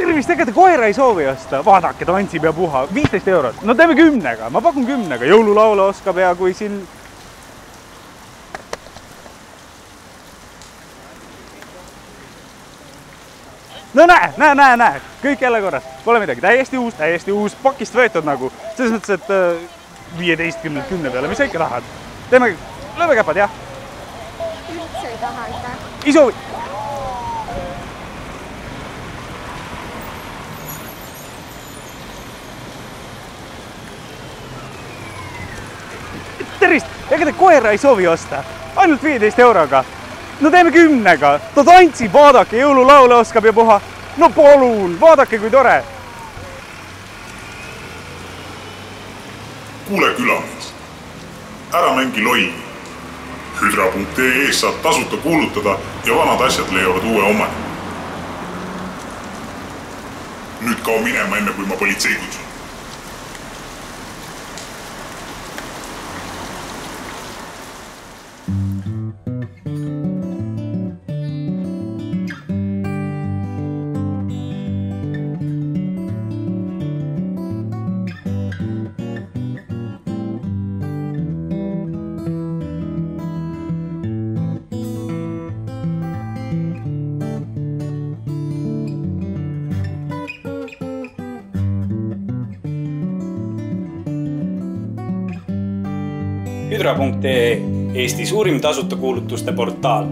tervist, ega te koera ei soovi osta? Vaadake, tantsib ja puha. 15 eurot. No teeme 10-ga. Ma pakun 10-ga. Jõululaule oskab ja kui siin... No näe. Kõik jälle korras. Pole midagi. Täiesti uus. Pakist võetud nagu. Selles mõttes, et 15-lt 10 peale. Mis sa ikka tahad? Teeme... Lööme käpad, jah? Üldse ei taha, ikka. Ei soovi. Tervist! Ega te koera ei soovi osta? Ainult 15 euroga. No teeme 10-ga. Ta tantsib, vaadake, jõululaule oskab ja puha. No palun, vaadake kui tore. Kuule külamees, ära mängi lolli. Hydra.ee saad tasuta kuulutada ja vanad asjad leiavad uue omaniku. Nüüd kao minema enne, kui ma politsei kutsun. Hydra.ee, Eesti suurim tasuta kuulutuste portaal.